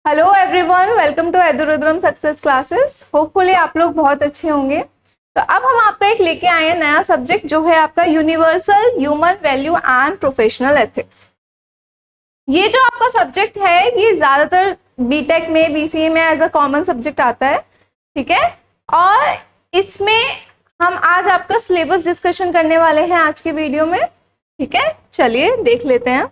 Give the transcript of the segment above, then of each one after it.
Hello everyone, welcome to एडुरुद्रम success classes. Hopefully आप लोग बहुत अच्छे होंगे। तो अब हम आपका एक लेके आए हैं नया सब्जेक्ट, जो है आपका universal human value and professional ethics. ये जो आपका सब्जेक्ट है ये ज्यादातर बीटेक में, बीसीए में एज अ कॉमन सब्जेक्ट आता है, ठीक है। और इसमें हम आज आपका सिलेबस डिस्कशन करने वाले हैं आज के वीडियो में, ठीक है। चलिए देख लेते हैं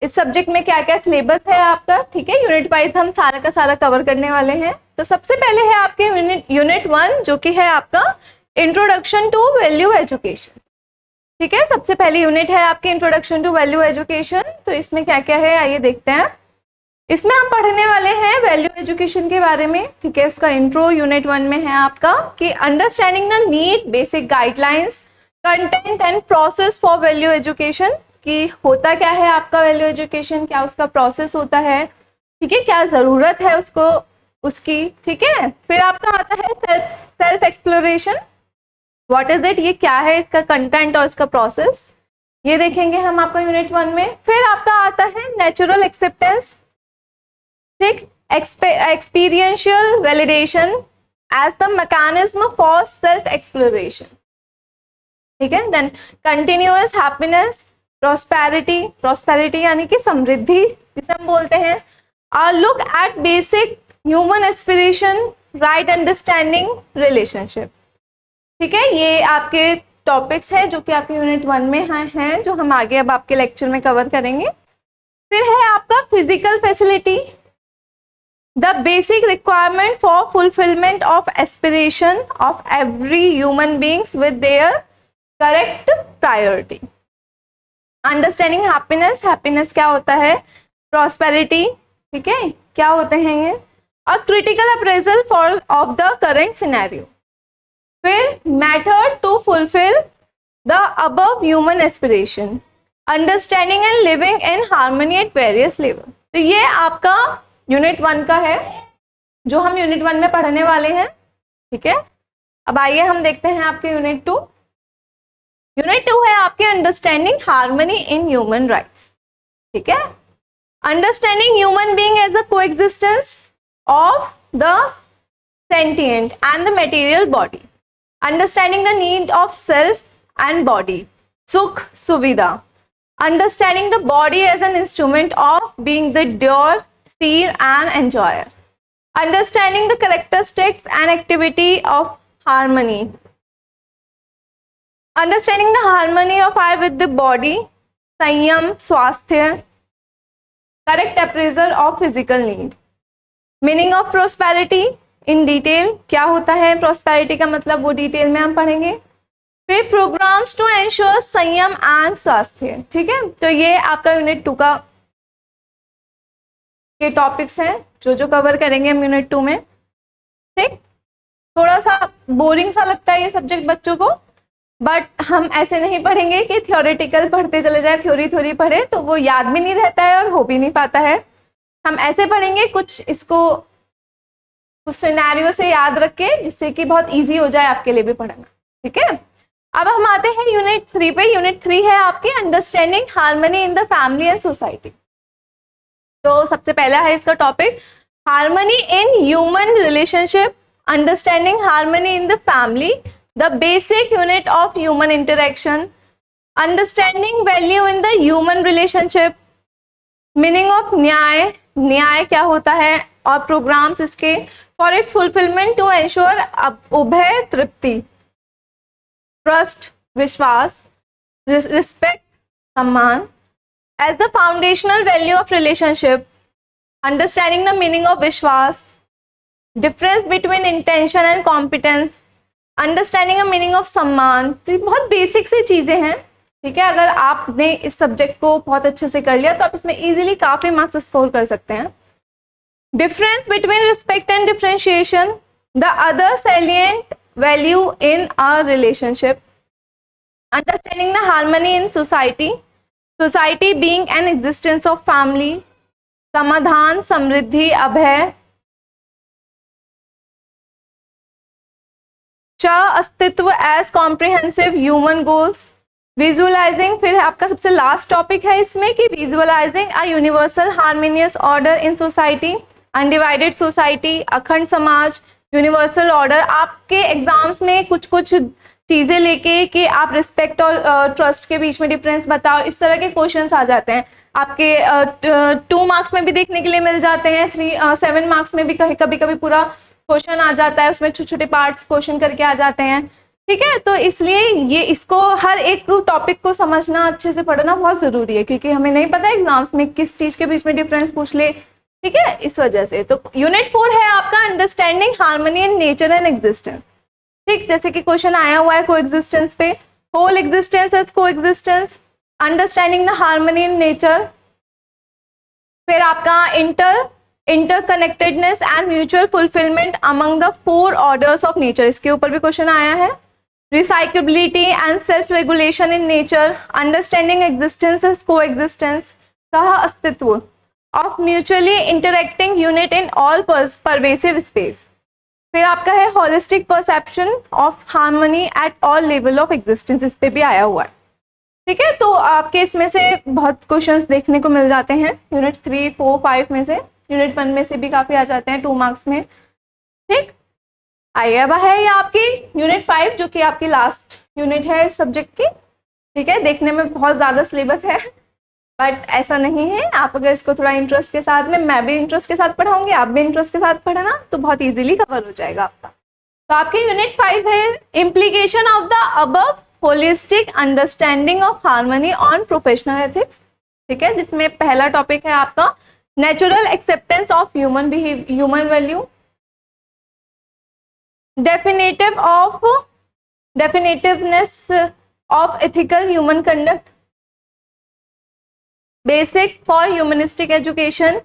इस सब्जेक्ट में क्या क्या सिलेबस है आपका, ठीक है। यूनिट वाइज हम सारा का सारा कवर करने वाले हैं। तो सबसे पहले है आपके यूनिट 1, जो कि है आपका इंट्रोडक्शन टू वैल्यू एजुकेशन, ठीक है। सबसे पहली यूनिट है आपकी इंट्रोडक्शन टू वैल्यू एजुकेशन। तो इसमें क्या क्या है आइए देखते हैं। इसमें हम पढ़ने वाले हैं वैल्यू एजुकेशन के बारे में, ठीक है। उसका इंट्रो यूनिट 1 में है आपका कि understanding the need, basic guidelines, content and process for value education, कि होता क्या है आपका वैल्यू एजुकेशन, क्या उसका प्रोसेस होता है, ठीक है, क्या जरूरत है उसको उसकी, ठीक है। फिर आपका आता है self exploration, what is it, ये क्या है, इसका कंटेंट और इसका प्रोसेस, ये देखेंगे हम आपका यूनिट 1 में। फिर आपका आता है नेचुरल एक्सेप्टेंस, ठीक, experiential validation as the mechanism for self exploration, ठीक है। देन कंटिन्यूअस हैप्पीनेस, प्रोस्पेरिटी यानी कि समृद्धि जिसे हम बोलते हैं। Look at basic human aspiration, right understanding relationship, ठीक है। ये आपके टॉपिक्स हैं जो कि आपके यूनिट 1 में हैं, जो हम आगे अब आपके लेक्चर में कवर करेंगे। फिर है आपका physical facility, the basic requirement for fulfilment of aspiration of every human beings with their correct priority. Understanding happiness, happiness क्या होता है, प्रॉस्पेरिटी, ठीक है, क्या होते हैं ये, और critical appraisal for of the current scenario. फिर method to fulfil the above human aspiration, understanding and living in harmony at various level. तो ये आपका यूनिट 1 का है जो हम यूनिट 1 में पढ़ने वाले हैं, ठीक है। अब आइए हम देखते हैं आपके यूनिट 2। यूनिट 2 है आपके understanding harmony in human rights, ठीक है। Understanding human being as a coexistence of the sentient and the material body, understanding the need of self and body, सुख सुविधा, understanding the body as an instrument of being the doer, seer and enjoyer, understanding the characteristics and activity of harmony, understanding the harmony of I with the body, संयम, स्वास्थ्य, correct appraisal of physical need, meaning of prosperity in detail, क्या होता है prosperity का मतलब वो detail में हम पढ़ेंगे। फिर प्रोग्राम्स टू एंश्योर संयम एंड स्वास्थ्य, ठीक है। तो ये आपका यूनिट 2 का के टॉपिक्स हैं जो कवर करेंगे हम यूनिट 2 में, ठीक। थोड़ा सा बोरिंग सा लगता है ये सब्जेक्ट बच्चों को, बट हम ऐसे नहीं पढ़ेंगे कि थ्योरेटिकल पढ़ते चले जाए, थ्योरी पढ़े तो वो याद भी नहीं रहता है और हो भी नहीं पाता है। हम ऐसे पढ़ेंगे कुछ कुछ सिनेरियो से याद रख के, जिससे कि बहुत इजी हो जाए आपके लिए भी पढ़ना, ठीक है। अब हम आते हैं यूनिट 3 पे। यूनिट 3 है आपकी understanding harmony in the family and society. तो सबसे पहला है इसका topic harmony in human relationship, understanding harmony in the family, the basic unit of human interaction, understanding value in the human relationship, meaning of न्याय, न्याय क्या होता है, और प्रोग्राम्स इसके for its fulfilment to ensure उभय तृप्ति, ट्रस्ट विश्वास, रिस्पेक्ट सम्मान as the foundational value of relationship, understanding the meaning of विश्वास, difference between intention and competence, understanding the meaning of सम्मान। तो ये बहुत बेसिक सी चीजें हैं, ठीक है। अगर आपने इस सब्जेक्ट को बहुत अच्छे से कर लिया तो आप इसमें इजीली काफी मार्क्स स्कोर कर सकते हैं। difference between respect and differentiation, the other salient value in a relationship, understanding the harmony in society, society being an existence of family, समाधान, समृद्धि, अभय, अस्तित्व as comprehensive human goals, visualizing, फिर आपका सबसे लास्ट टॉपिक है इसमें कि visualizing a universal harmonious order in society, undivided society, अखंड समाज, यूनिवर्सल ऑर्डर। आपके एग्जाम्स में कुछ कुछ चीजें लेके कि आप रिस्पेक्ट और ट्रस्ट के बीच में डिफरेंस बताओ, इस तरह के क्वेश्चंस आ जाते हैं आपके 2 मार्क्स में भी देखने के लिए मिल जाते हैं, 7 मार्क्स में भी कभी कभी पूरा क्वेश्चन आ जाता है, उसमें छोटे छोटे पार्ट्स क्वेश्चन करके आ जाते हैं। ठीक है, तो इसलिए ये इसको हर एक टॉपिक को समझना, अच्छे से पढ़ना बहुत जरूरी है, क्योंकि हमें नहीं पता एग्जाम्स में किस चीज के बीच में डिफरेंस पूछ ले। ठीक है, इस वजह से तो यूनिट 4 है आपका understanding harmony in nature and existence. ठीक, जैसे कि क्वेश्चन आया हुआ है कोएग्जिस्टेंस पे, whole existence as coexistence, understanding the harmony in nature. फिर आपका interconnectedness and mutual fulfilment among the 4 orders of nature, इसके ऊपर भी क्वेश्चन आया है। Recyclability and self regulation in nature, understanding existence as coexistence, सह अस्तित्व of mutually interacting unit in all pervasive space. फिर आपका है holistic perception of harmony at all level of existence, इस पे भी आया हुआ है। ठीक है, तो आपके इसमें से बहुत क्वेश्चंस देखने को मिल जाते हैं यूनिट 3, 4, 5 में से, यूनिट 1 में से भी काफी आ जाते हैं 2 मार्क्स में। ठीक, आइए अब है ये आपकी यूनिट 5 जो कि आपकी लास्ट यूनिट है इस सब्जेक्ट की। ठीक है, देखने में बहुत ज्यादा सिलेबस है बट ऐसा नहीं है, आप अगर इसको थोड़ा इंटरेस्ट के साथ में, मैं भी इंटरेस्ट के साथ पढ़ाऊंगी, आप भी इंटरेस्ट के साथ पढ़ना, तो बहुत इजीली कवर हो जाएगा आपका। तो आपकी यूनिट 5 है implication of the above holistic understanding of harmony on professional ethics. ठीक है, जिसमें पहला टॉपिक है आपका natural acceptance of human value, definitiveness of ethical human conduct, basic for humanistic education,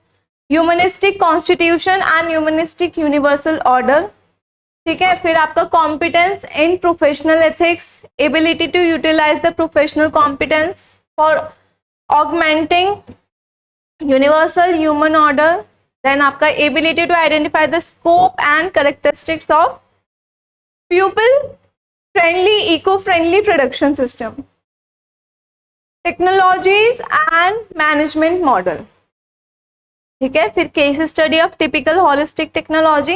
humanistic constitution and humanistic universal order. ठीक है, फिर आपका competence in professional ethics, ability to utilise the professional competence for augmenting universal human order. Then आपका ability to identify the scope and characteristics of people friendly eco friendly production system, technologies and management model. ठीक है, फिर case study of typical holistic technology,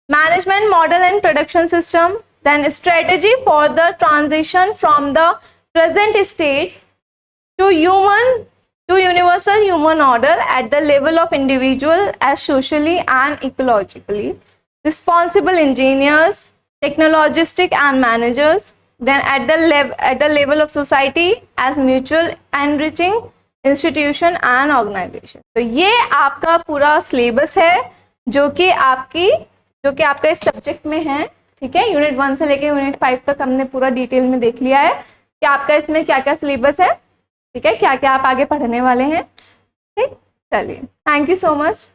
management model and production system, then strategy for the transition from the present state to universal human order at the level of individual as socially and ecologically responsible engineers, technologists and managers, then at the level of society as mutual enriching institution and organization। तो ये आपका पूरा syllabus है जो कि आपका इस subject में है। ठीक है, यूनिट 1 से लेके यूनिट 5 तक हमने पूरा डिटेल में देख लिया है कि आपका इसमें क्या क्या सिलेबस है। ठीक है, क्या क्या आप आगे पढ़ने वाले हैं। ठीक, चलिए, थैंक यू सो मच।